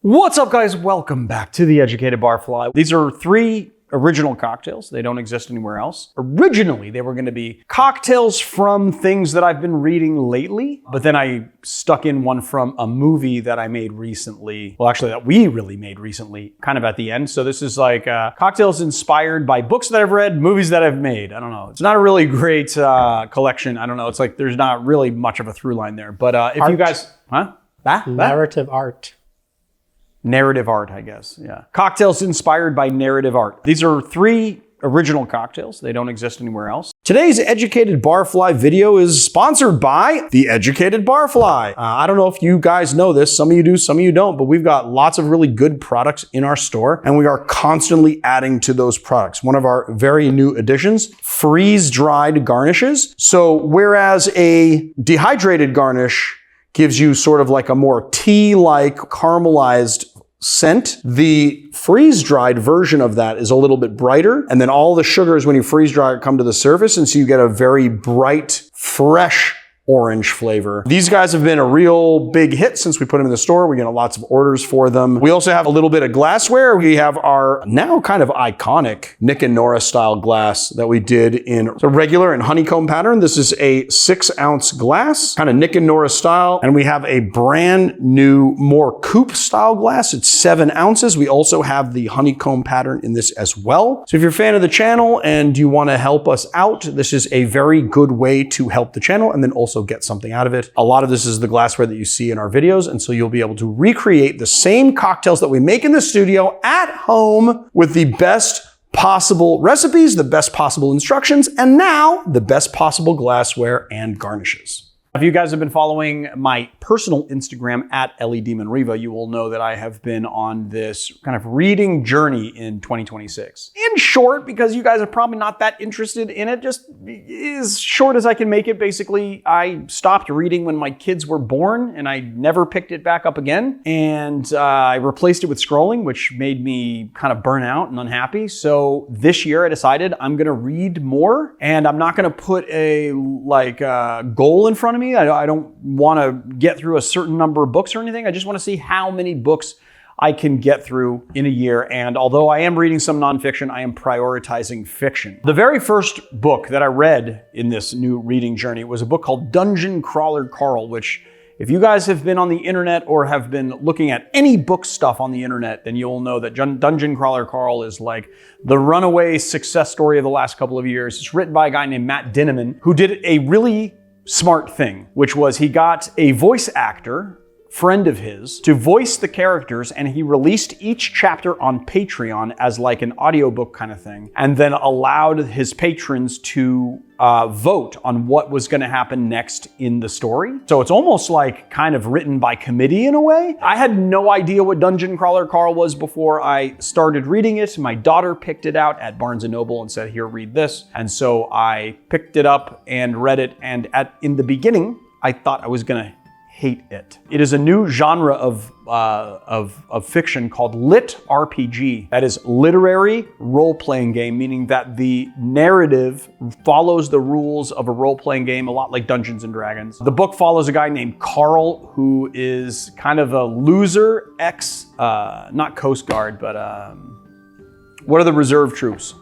What's up, guys? Welcome back to the Educated Barfly. These are 3 original cocktails. They don't exist anywhere else. Originally, they were going to be cocktails from things that I've been reading lately, but then I stuck in one from a movie that I made recently. Well, actually, that we really made recently, kind of at the end. So this is like cocktails inspired by books that I've read, movies that I've made. I don't know. It's not a really great collection. I don't know. It's like there's not really much of a through line there. But if you guys... Huh? Narrative art. Narrative art, I guess, yeah. Cocktails inspired by narrative art. These are 3 original cocktails. They don't exist anywhere else. Today's Educated Barfly video is sponsored by the Educated Barfly. I don't know if you guys know this. Some of you do, some of you don't, but we've got lots of really good products in our store, and we are constantly adding to those products. One of our very new additions, freeze-dried garnishes. So whereas a dehydrated garnish gives you sort of like a more tea-like caramelized scent, the freeze-dried version of that is a little bit brighter, and then all the sugars when you freeze-dry it come to the surface, and so you get a very bright, fresh orange flavor. These guys have been a real big hit since we put them in the store. We're getting lots of orders for them. We also have a little bit of glassware. We have our now kind of iconic Nick and Nora style glass that we did in a regular and honeycomb pattern. This is a 6-ounce glass, kind of Nick and Nora style. And we have a brand new, more coupe style glass. It's 7 ounces. We also have the honeycomb pattern in this as well. So if you're a fan of the channel and you want to help us out, this is a very good way to help the channel and then also get something out of it. A lot of this is the glassware that you see in our videos, and so you'll be able to recreate the same cocktails that we make in the studio at home with the best possible recipes, the best possible instructions, and now the best possible glassware and garnishes. If you guys have been following my personal Instagram at LEDemonReva, you will know that I have been on this kind of reading journey in 2026. In short, because you guys are probably not that interested in it, just as short as I can make it, basically, I stopped reading when my kids were born and I never picked it back up again. And I replaced it with scrolling, which made me kind of burn out and unhappy. So this year I decided I'm gonna read more, and I'm not gonna put a goal in front of me. I don't want to get through a certain number of books or anything. I just want to see how many books I can get through in a year. And although I am reading some nonfiction, I am prioritizing fiction. The very first book that I read in this new reading journey was a book called Dungeon Crawler Carl, which if you guys have been on the internet or have been looking at any book stuff on the internet, then you'll know that Dungeon Crawler Carl is like the runaway success story of the last couple of years. It's written by a guy named Matt Dinniman, who did a really smart thing, which was he got a voice actor friend of his to voice the characters, and he released each chapter on Patreon as like an audiobook kind of thing, and then allowed his patrons to vote on what was going to happen next in the story. So it's almost like kind of written by committee in a way. I had no idea what Dungeon Crawler Carl was before I started reading it. My daughter picked it out at Barnes & Noble and said, here, read this. And so I picked it up and read it, and in the beginning, I thought I was going to hate it. It is a new genre of fiction called Lit RPG. That is literary role-playing game, meaning that the narrative follows the rules of a role-playing game, a lot like Dungeons and Dragons. The book follows a guy named Carl, who is kind of a loser not Coast Guard, but what are the reserve troops?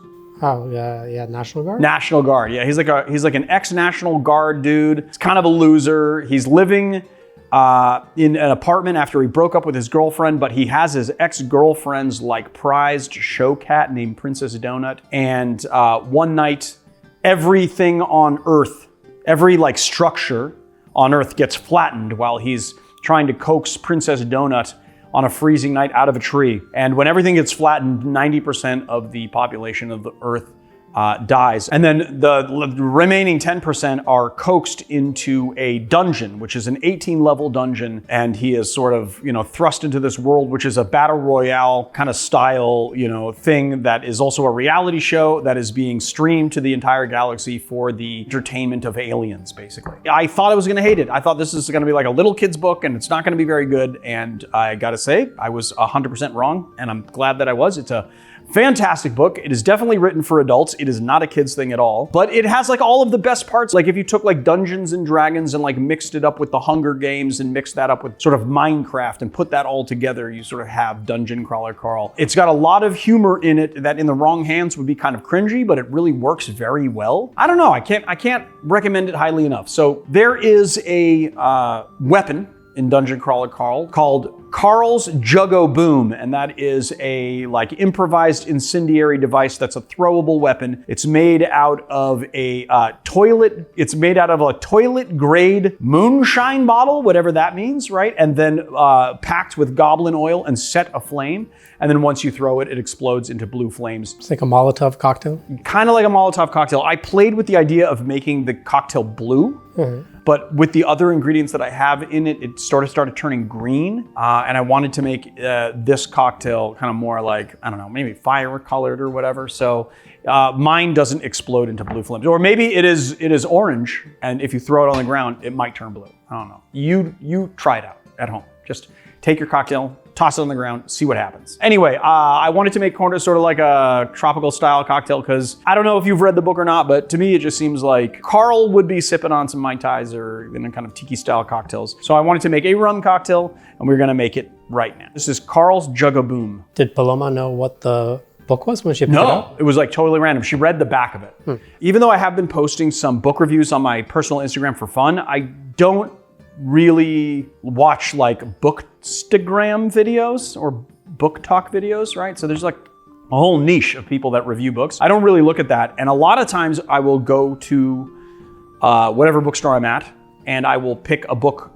Oh, yeah, National Guard? National Guard, yeah. He's like an ex-National Guard dude. He's kind of a loser. He's living in an apartment after he broke up with his girlfriend, but he has his ex-girlfriend's like prized show cat named Princess Donut. And one night, everything on Earth, every like structure on Earth gets flattened while he's trying to coax Princess Donut on a freezing night out of a tree. And when everything gets flattened, 90% of the population of the Earth dies. And then the remaining 10% are coaxed into a dungeon, which is an 18-level dungeon. And he is sort of, thrust into this world, which is a battle royale kind of style, thing that is also a reality show that is being streamed to the entire galaxy for the entertainment of aliens, basically. I thought I was gonna hate it. I thought this is gonna be like a little kid's book and it's not gonna be very good. And I gotta say, I was 100% wrong, and I'm glad that I was. It's a Fantastic book. It is definitely written for adults. It is not a kid's thing at all, but it has like all of the best parts. Like if you took like Dungeons and Dragons and like mixed it up with the Hunger Games and mixed that up with sort of Minecraft and put that all together, you sort of have Dungeon Crawler Carl. It's got a lot of humor in it that in the wrong hands would be kind of cringy, but it really works very well. I don't know. I can't recommend it highly enough. So there is a weapon in Dungeon Crawler Carl called Carl's Jug of Boom, and that is a like improvised incendiary device that's a throwable weapon. It's made out of a toilet grade moonshine bottle, whatever that means, right? And then packed with goblin oil and set aflame. And then once you throw it, it explodes into blue flames. It's like a Molotov cocktail? Kind of like a Molotov cocktail. I played with the idea of making the cocktail blue, but with the other ingredients that I have in it, it started turning green. And I wanted to make this cocktail kind of more like, I don't know, maybe fire colored or whatever. So mine doesn't explode into blue flames. Or maybe it is orange, and if you throw it on the ground, it might turn blue. I don't know. You try it out at home. Just take your cocktail, toss it on the ground, see what happens. Anyway, I wanted to make Corners sort of like a tropical style cocktail because I don't know if you've read the book or not, but to me it just seems like Carl would be sipping on some Mai Tais or kind of tiki style cocktails. So I wanted to make a rum cocktail, and we're gonna make it right now. This is Carl's Jug of Boom. Did Paloma know what the book was when she picked it up? No, it was like totally random. She read the back of it. Even though I have been posting some book reviews on my personal Instagram for fun, I don't really watch like bookstagram videos or book talk videos, right? So there's like a whole niche of people that review books. I don't really look at that. And a lot of times I will go to whatever bookstore I'm at, and I will pick a book,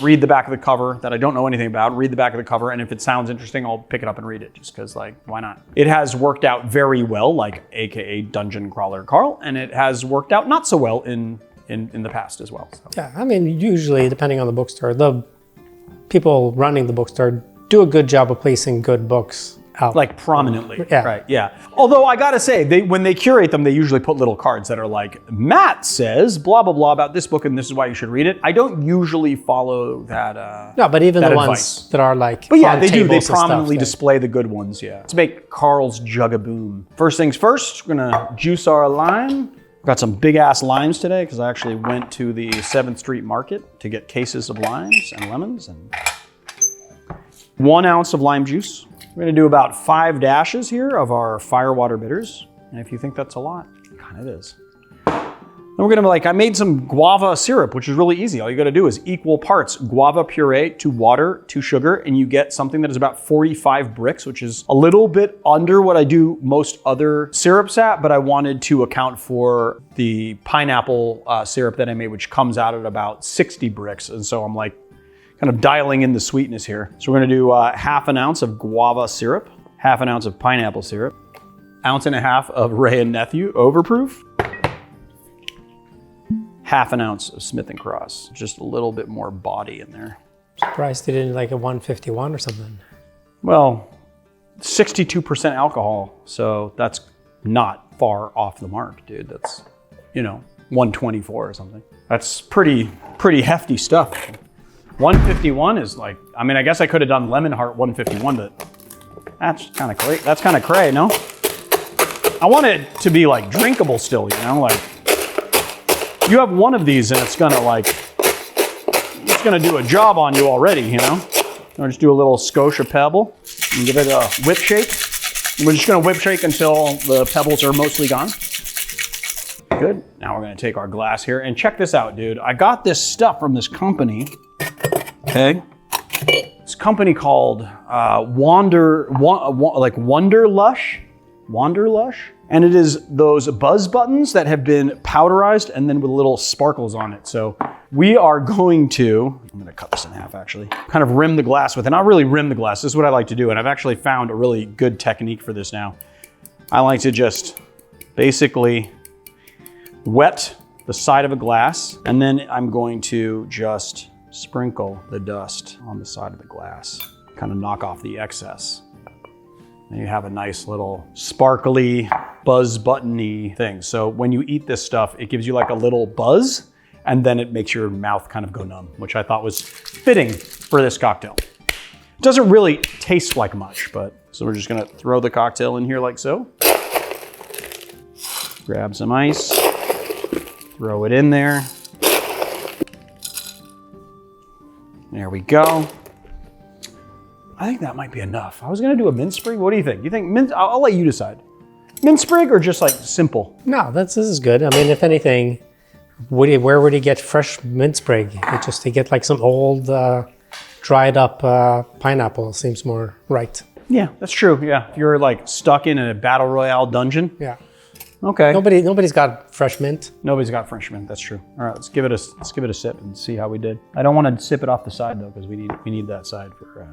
read the back of the cover that I don't know anything about, read the back of the cover, and if it sounds interesting, I'll pick it up and read it just because, like, why not? It has worked out very well, like AKA Dungeon Crawler Carl, and it has worked out not so well in the past as well. So. Yeah, I mean, usually depending on the bookstore, the people running the bookstore do a good job of placing good books out. Like prominently, yeah. Right, yeah. Although I gotta say, when they curate them, they usually put little cards that are like, Matt says blah, blah, blah about this book and this is why you should read it. I don't usually follow that No, but even the advice. Ones that are like But yeah, on they do. They tables and prominently stuff, display the good ones, yeah. Let's make Carl's Jug of Boom. First things first, we're gonna juice our lime. Got some big ass limes today because I actually went to the 7th Street Market to get cases of limes and lemons, and 1 ounce of lime juice. We're gonna do about 5 dashes here of our Firewater bitters. And if you think that's a lot, it kind of is. Then we're gonna I made some guava syrup, which is really easy. All you gotta do is equal parts guava puree to water to sugar, and you get something that is about 45 bricks, which is a little bit under what I do most other syrups at, but I wanted to account for the pineapple syrup that I made, which comes out at about 60 bricks. And so I'm like kind of dialing in the sweetness here. So we're gonna do 1/2 ounce of guava syrup, 1/2 ounce of pineapple syrup, 1.5 ounces of Ray and Nephew Overproof, 1/2 ounce of Smith & Cross, just a little bit more body in there. Surprised they didn't like a 151 or something. Well, 62% alcohol, so that's not far off the mark, dude. That's, 124 or something. That's pretty hefty stuff. 151 is like, I mean, I guess I could have done Lemon Heart 151, but that's kind of cray. That's kind of cray, no? I want it to be like drinkable still, like. You have one of these and it's gonna do a job on you already, I'll just do a little Scotia Pebble and give it a whip shake. And we're just gonna whip shake until the pebbles are mostly gone. Good. Now we're gonna take our glass here and check this out, dude. I got this stuff from this company, okay? This company called Wonder Lush. And it is those buzz buttons that have been powderized and then with little sparkles on it. So we are going to, I'm gonna cut this in half actually, kind of rim the glass with it. Not really rim the glass, this is what I like to do. And I've actually found a really good technique for this now. I like to just basically wet the side of a glass, and then I'm going to just sprinkle the dust on the side of the glass, kind of knock off the excess. And you have a nice little sparkly, buzz buttony thing. So when you eat this stuff, it gives you like a little buzz, and then it makes your mouth kind of go numb, which I thought was fitting for this cocktail. It doesn't really taste like much, but so we're just gonna throw the cocktail in here like so. Grab some ice, throw it in there. There we go. I think that might be enough. I was gonna do a mint sprig. What do you think? You think mint? I'll let you decide. Mint sprig or just like simple? No, this is good. I mean, if anything, where would he get fresh mint sprig? To get like some old, dried up pineapple seems more right. Yeah, that's true. Yeah, if you're like stuck in a battle royale dungeon. Yeah. Okay. Nobody's got fresh mint. Nobody's got fresh mint. That's true. All right, let's give it a sip and see how we did. I don't want to sip it off the side though, because we need that side for.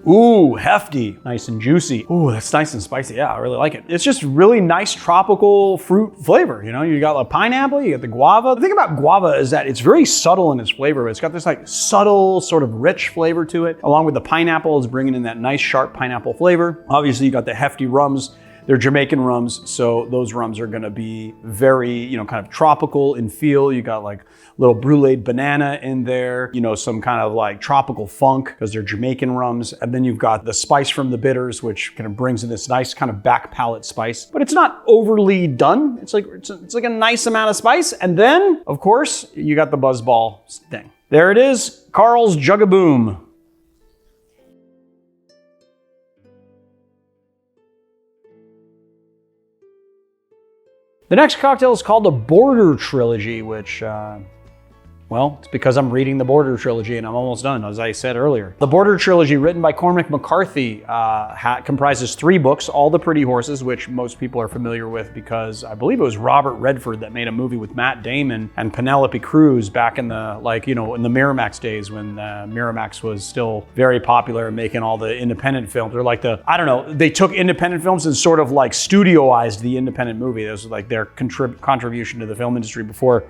Ooh, hefty, nice and juicy. Ooh, that's nice and spicy. Yeah, I really like it. It's just really nice tropical fruit flavor. You know, you got the pineapple, you got the guava. The thing about guava is that it's very subtle in its flavor. It's got this like subtle, sort of rich flavor to it. Along with the pineapple, is bringing in that nice sharp pineapple flavor. Obviously, you got the hefty rums. They're Jamaican rums, so those rums are gonna be very, you know, kind of tropical in feel. You got like little bruleed banana in there, you know, some kind of like tropical funk because they're Jamaican rums. And then you've got the spice from the bitters, which kind of brings in this nice kind of back palate spice, but it's not overly done. It's like a nice amount of spice. And then, of course, you got the buzzball thing. There it is, Carl's Jug of Boom. The next cocktail is called the Border Trilogy, which, well, it's because I'm reading the Border Trilogy and I'm almost done, as I said earlier. The Border Trilogy, written by Cormac McCarthy, comprises 3 books, All the Pretty Horses, which most people are familiar with because I believe it was Robert Redford that made a movie with Matt Damon and Penelope Cruz back in the, like, you know, in the Miramax days when Miramax was still very popular and making all the independent films. Or like I don't know, they took independent films and sort of like studioized the independent movie. That was like their contribution to the film industry before,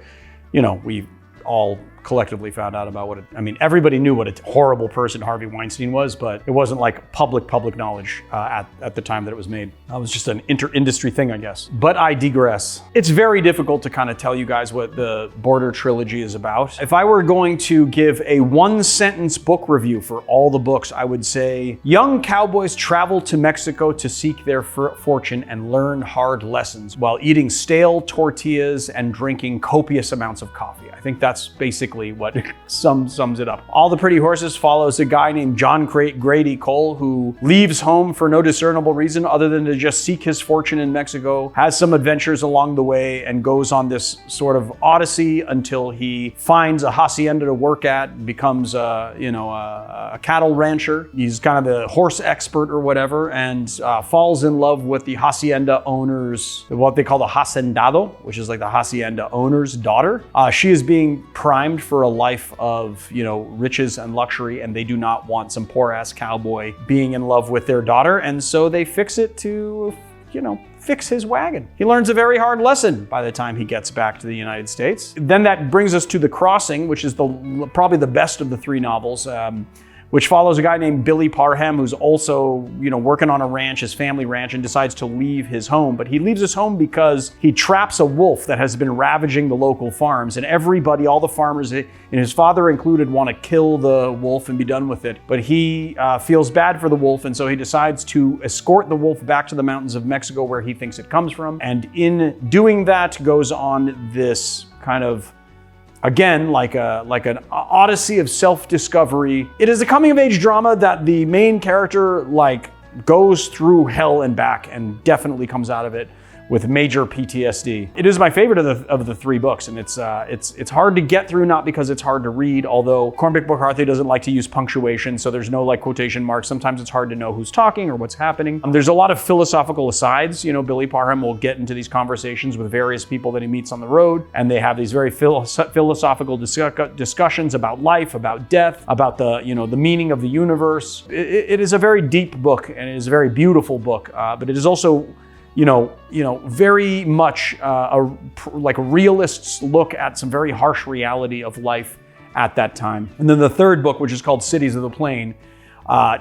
you know, we all collectively found out about what it, I mean, everybody knew what a horrible person Harvey Weinstein was, but it wasn't like public knowledge at the time that it was made. That was just an inter-industry thing, I guess. But I digress. It's very difficult to kind of tell you guys what the Border Trilogy is about. If I were going to give a 1-sentence book review for all the books, I would say, young cowboys travel to Mexico to seek their fortune and learn hard lessons while eating stale tortillas and drinking copious amounts of coffee. I think that's basically what sums it up. All the Pretty Horses follows a guy named John Grady Cole who leaves home for no discernible reason other than to just seek his fortune in Mexico, has some adventures along the way, and goes on this sort of odyssey until he finds a hacienda to work at, becomes a cattle rancher. He's kind of the horse expert or whatever, and falls in love with the hacienda owner's, what they call the hacendado, which is like the hacienda owner's daughter. She is being primed for a life of, you know, riches and luxury, and they do not want some poor ass cowboy being in love with their daughter, and so they fix it to, you know, fix his wagon. He learns a very hard lesson by the time he gets back to the United States. Then that brings us to The Crossing, which is probably the best of the 3 novels, which follows a guy named Billy Parham, who's also, you know, working on a ranch, his family ranch, and decides to leave his home. But he leaves his home because he traps a wolf that has been ravaging the local farms. And everybody, all the farmers, and his father included, want to kill the wolf and be done with it. But he feels bad for the wolf, and so he decides to escort the wolf back to the mountains of Mexico where he thinks it comes from. And in doing that, goes on this kind of, again, like an odyssey of self-discovery. It is a coming-of-age drama that the main character like goes through hell and back and definitely comes out of it with major PTSD. It is my favorite of the 3 books, and it's hard to get through, not because it's hard to read, although Cormac McCarthy doesn't like to use punctuation, so there's no like quotation marks. Sometimes it's hard to know who's talking or what's happening. There's a lot of philosophical asides. You know, Billy Parham will get into these conversations with various people that he meets on the road, and they have these very philosophical discussions about life, about death, about the, you know, the meaning of the universe. It is a very deep book, and it is a very beautiful book, but it is also, you know, very much like a realist's look at some very harsh reality of life at that time. And then the 3rd book, which is called Cities of the Plain,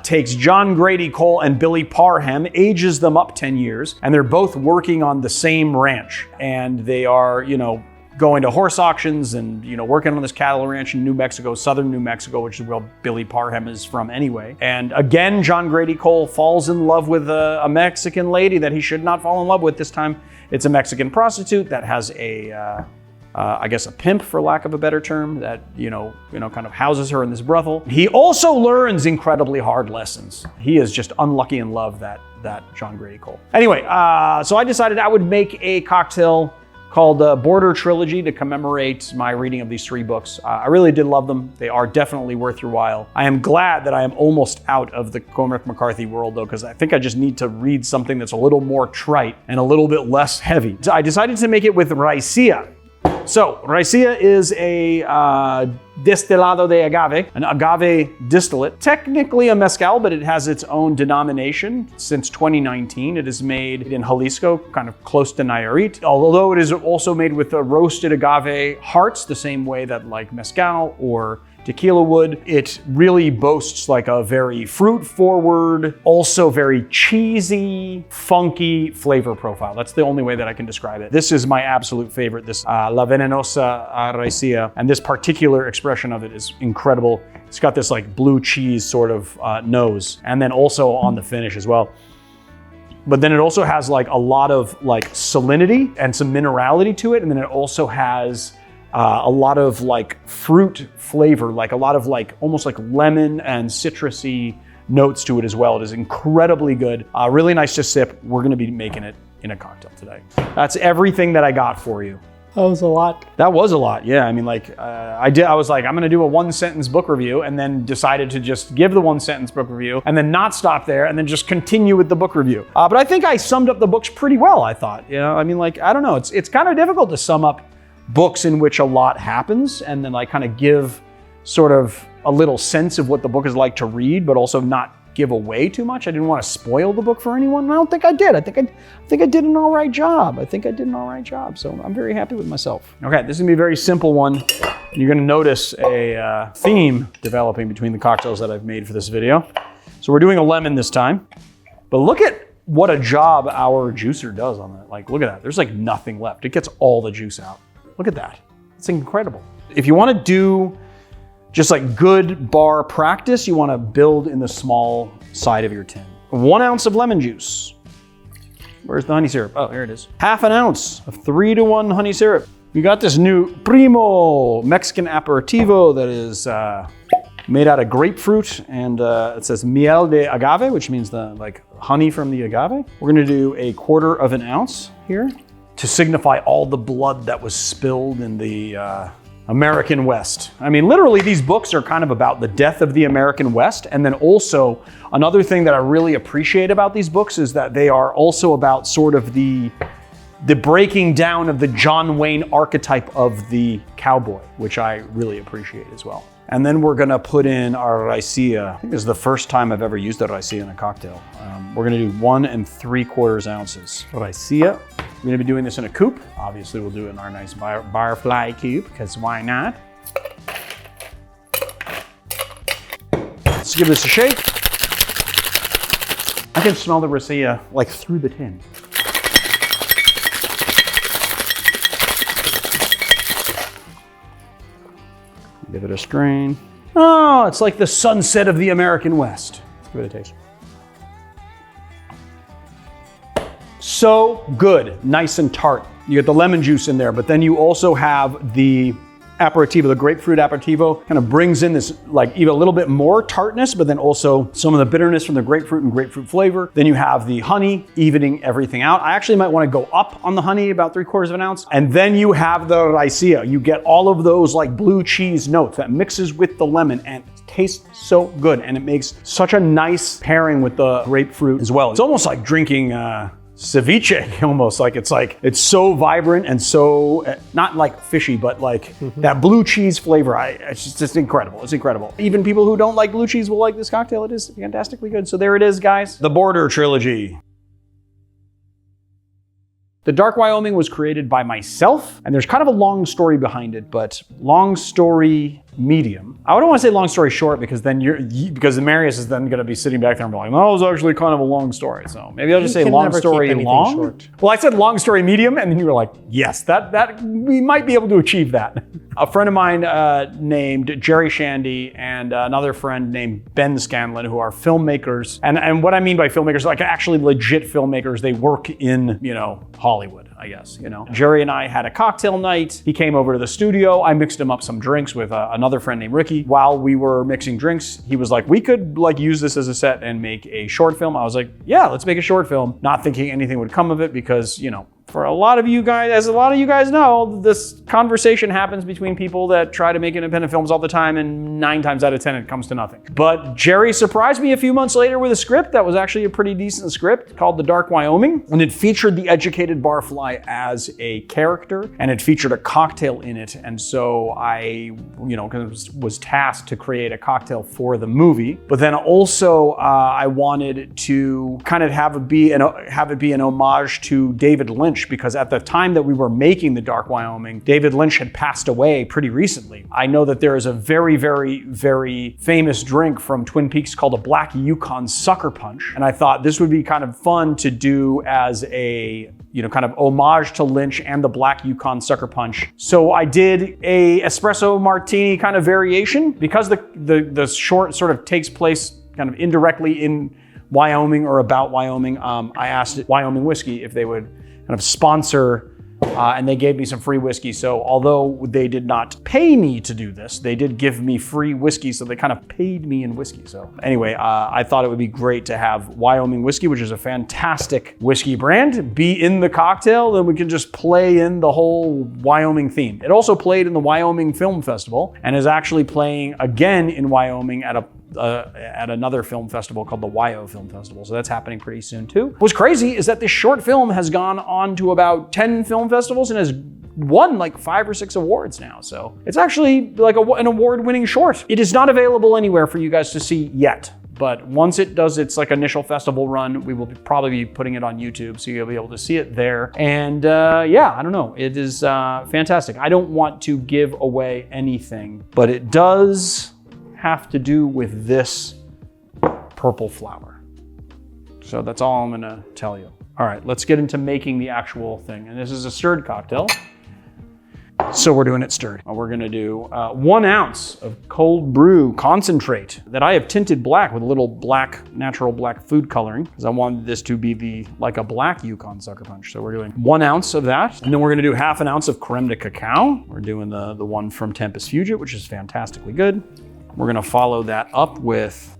takes John Grady Cole and Billy Parham, ages them up 10 years, and they're both working on the same ranch. And they are, you know, going to horse auctions and, you know, working on this cattle ranch in New Mexico, southern New Mexico, which is where Billy Parham is from anyway. And again, John Grady Cole falls in love with a Mexican lady that he should not fall in love with. This time it's a Mexican prostitute that has I guess a pimp, for lack of a better term, that, you know, kind of houses her in this brothel. He also learns incredibly hard lessons. He is just unlucky in love, that John Grady Cole. Anyway, so I decided I would make a cocktail called Border Trilogy to commemorate my reading of these 3 books. I really did love them. They are definitely worth your while. I am glad that I am almost out of the Cormac McCarthy world, though, because I think I just need to read something that's a little more trite and a little bit less heavy. So I decided to make it with Raicilla. So, Raicilla is a destilado de agave, an agave distillate. Technically a mezcal, but it has its own denomination. Since 2019, it is made in Jalisco, kind of close to Nayarit. Although it is also made with roasted agave hearts, the same way that like mezcal or tequila would. It really boasts like a very fruit-forward, also very cheesy, funky flavor profile. That's the only way that I can describe it. This is my absolute favorite, this La Venenosa Raicilla, and this particular expression of it is incredible. It's got this like blue cheese sort of nose, and then also on the finish as well. But then it also has like a lot of like salinity and some minerality to it, and then it also has a lot of like fruit flavor, like a lot of like almost like lemon and citrusy notes to it as well. It is incredibly good, really nice to sip. We're gonna be making it in a cocktail today. That's everything that I got for you. That was a lot. That was a lot, yeah. I mean, like I was like, I'm gonna do a 1-sentence book review, and then decided to just give the 1-sentence book review and then not stop there and then just continue with the book review. But I think I summed up the books pretty well, I thought. You know, I mean, like, I don't know, it's kind of difficult to sum up books in which a lot happens and then like kind of give sort of a little sense of what the book is like to read, but also not give away too much. I didn't want to spoil the book for anyone, and I don't think I did. I think I did an all right job. So I'm very happy with myself. Okay, this is gonna be a very simple one. You're gonna notice a theme developing between the cocktails that I've made for this video. So we're doing a lemon this time, but look at what a job our juicer does on that. Like, look at that. There's like nothing left. It gets all the juice out. Look at that. It's incredible. If you want to do just like good bar practice, you want to build in the small side of your tin. 1 ounce of lemon juice. Where's the honey syrup? Oh, here it is. 1/2 ounce of 3-to-1 honey syrup. We got this new Primo Mexican aperitivo that is made out of grapefruit, and it says miel de agave, which means the like honey from the agave. We're gonna do 1/4 ounce here, to signify all the blood that was spilled in the American West. I mean, literally these books are kind of about the death of the American West. And then also another thing that I really appreciate about these books is that they are also about sort of the breaking down of the John Wayne archetype of the cowboy, which I really appreciate as well. And then we're gonna put in our Raicilla. I think this is the first time I've ever used a Raicilla in a cocktail. We're gonna do 1 3/4 ounces Raicilla. We're gonna be doing this in a coupe. Obviously we'll do it in our nice Barfly coupe, because why not? Let's give this a shake. I can smell the Raicilla like through the tin. Give it a strain. Oh, it's like the sunset of the American West. Let's give it a taste. So good, nice and tart. You get the lemon juice in there, but then you also have the aperitivo, the grapefruit aperitivo, kind of brings in this like even a little bit more tartness, but then also some of the bitterness from the grapefruit and grapefruit flavor. Then you have the honey evening everything out. I actually might want to go up on the honey about 3/4 ounce. And then you have the Raicilla. You get all of those like blue cheese notes that mixes with the lemon and tastes so good. And it makes such a nice pairing with the grapefruit as well. It's almost like drinking ceviche, almost like it's so vibrant and so not like fishy, but like that blue cheese flavor. It's just incredible. It's incredible. Even people who don't like blue cheese will like this cocktail. It is fantastically good. So there it is, guys. The Border Trilogy. The Dark Wyoming was created by myself, and there's kind of a long story behind it, but long story medium. I don't want to say long story short because then because Marius is then going to be sitting back there and be like, "No, it was actually kind of a long story." So maybe I'll just say long story long. Short. Well, I said long story medium, and then you were like, "Yes, that we might be able to achieve that." A friend of mine named Jerry Shandy and another friend named Ben Scanlon, who are filmmakers, and what I mean by filmmakers, like actually legit filmmakers. They work in Hollywood, I guess. Jerry and I had a cocktail night. He came over to the studio. I mixed him up some drinks with another friend named Ricky. While we were mixing drinks, he was like, we could use this as a set and make a short film. I was like, yeah, let's make a short film. Not thinking anything would come of it because, for a lot of you guys, as a lot of you guys know, this conversation happens between people that try to make independent films all the time, and 9 times out of 10 it comes to nothing. But Jerry surprised me a few months later with a script that was actually a pretty decent script called The Dark Wyoming, and it featured the educated barfly as a character, and it featured a cocktail in it. And so I, was tasked to create a cocktail for the movie. But then also I wanted to kind of have it be an homage to David Lynch, because at the time that we were making The Dark Wyoming, David Lynch had passed away pretty recently. I know that there is a very, very, very famous drink from Twin Peaks called a Black Yukon Sucker Punch. And I thought this would be kind of fun to do as a, kind of homage to Lynch and the Black Yukon Sucker Punch. So I did a espresso martini kind of variation. Because the short sort of takes place kind of indirectly in Wyoming or about Wyoming, I asked Wyoming Whiskey if they would kind of sponsor, and they gave me some free whiskey. So although they did not pay me to do this, they did give me free whiskey, so they kind of paid me in whiskey. So anyway, I thought it would be great to have Wyoming Whiskey, which is a fantastic whiskey brand, be in the cocktail, then we can just play in the whole Wyoming theme. It also played in the Wyoming Film Festival and is actually playing again in Wyoming at another film festival called the Wyo Film Festival. So that's happening pretty soon too. What's crazy is that this short film has gone on to about 10 film festivals and has won like 5 or 6 awards now. So it's actually like an award-winning short. It is not available anywhere for you guys to see yet. But once it does its initial festival run, we will probably be putting it on YouTube, so you'll be able to see it there. And yeah, I don't know, it is fantastic. I don't want to give away anything, but it does have to do with this purple flower. So that's all I'm gonna tell you. All right, let's get into making the actual thing. And this is a stirred cocktail. So we're doing it stirred. We're gonna do 1 ounce of cold brew concentrate that I have tinted black with a little natural black food coloring, because I wanted this to be like a black Yukon Sucker Punch. So we're doing 1 ounce of that. And then we're gonna do ½ ounce of creme de cacao. We're doing the one from Tempest Fugit, which is fantastically good. We're gonna follow that up with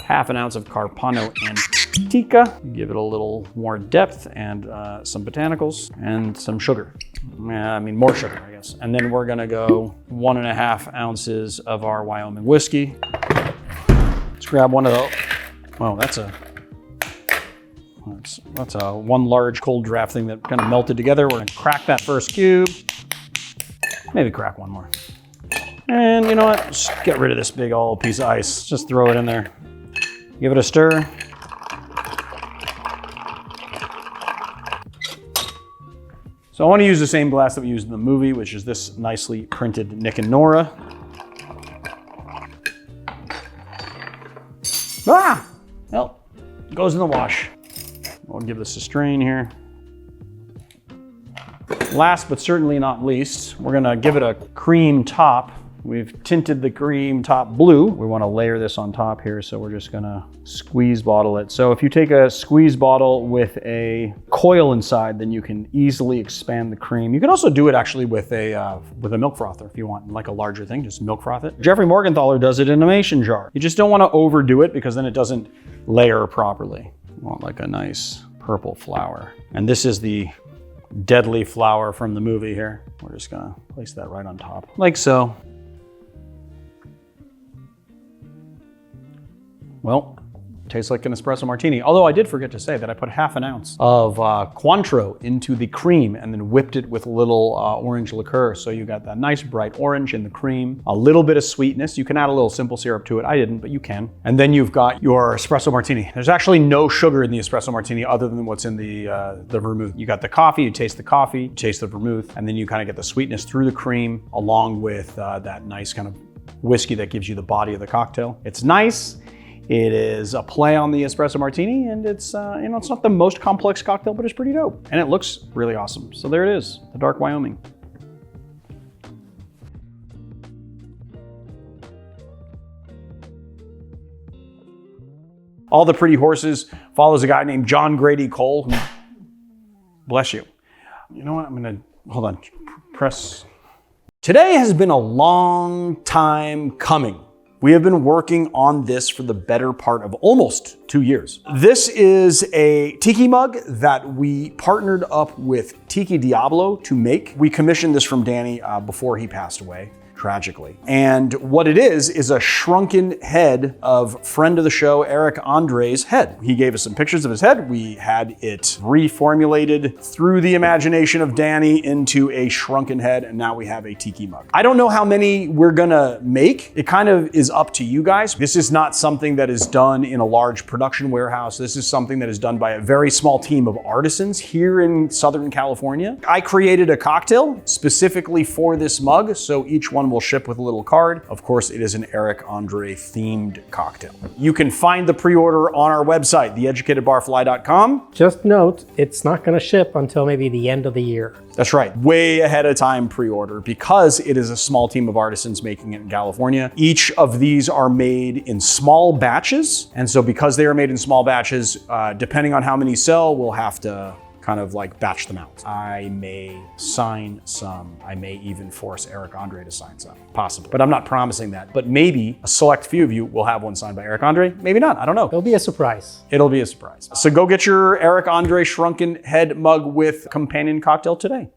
½ ounce of Carpano Antica. Give it a little more depth and some botanicals and some sugar. More sugar, I guess. And then we're gonna go 1½ ounces of our Wyoming whiskey. Let's grab one of those. Oh, that's a one large cold draft thing that kind of melted together. We're gonna crack that first cube. Maybe crack one more. And you know what? Just get rid of this big old piece of ice. Just throw it in there. Give it a stir. So I want to use the same glass that we used in the movie, which is this nicely printed Nick and Nora. Ah! Well, it goes in the wash. We'll give this a strain here. Last but certainly not least, we're gonna give it a cream top. We've tinted the cream top blue. We want to layer this on top here, so we're just gonna squeeze bottle it. So if you take a squeeze bottle with a coil inside, then you can easily expand the cream. You can also do it actually with a milk frother if you want, like a larger thing, just milk froth it. Jeffrey Morgenthaler does it in a mason jar. You just don't want to overdo it because then it doesn't layer properly. You want like a nice purple flower. And this is the deadly flower from the movie here. We're just gonna place that right on top, like so. Well, tastes like an espresso martini. Although I did forget to say that I put half an ounce of Cointreau into the cream and then whipped it with a little orange liqueur. So you got that nice bright orange in the cream, a little bit of sweetness. You can add a little simple syrup to it. I didn't, but you can. And then you've got your espresso martini. There's actually no sugar in the espresso martini other than what's in the vermouth. You got the coffee, you taste the coffee, you taste the vermouth, and then you kind of get the sweetness through the cream along with that nice kind of whiskey that gives you the body of the cocktail. It's nice. It is a play on the espresso martini, and it's it's not the most complex cocktail, but it's pretty dope, and it looks really awesome. So there it is, the Dark Wyoming. All the Pretty Horses follows a guy named John Grady Cole, who, bless you. You know what? I'm gonna hold on. Press. Today has been a long time coming. We have been working on this for the better part of almost 2 years. This is a Tiki mug that we partnered up with Tiki Diablo to make. We commissioned this from Danny before he passed away, tragically. And what it is a shrunken head of friend of the show, Eric Andre's head. He gave us some pictures of his head. We had it reformulated through the imagination of Danny into a shrunken head, and now we have a Tiki mug. I don't know how many we're gonna make. It kind of is up to you guys. This is not something that is done in a large production warehouse. This is something that is done by a very small team of artisans here in Southern California. I created a cocktail specifically for this mug, so each one will ship with a little card. Of course, it is an Eric Andre themed cocktail. You can find the pre-order on our website, theeducatedbarfly.com. Just note, it's not going to ship until maybe the end of the year. That's right, way ahead of time pre-order because it is a small team of artisans making it in California. Each of these are made in small batches. And so because they are made in small batches, depending on how many sell, we'll have to kind of like batch them out. I may sign some. I may even force Eric Andre to sign some, possibly. But I'm not promising that. But maybe a select few of you will have one signed by Eric Andre. Maybe not, I don't know. It'll be a surprise. It'll be a surprise. So go get your Eric Andre shrunken head mug with companion cocktail today.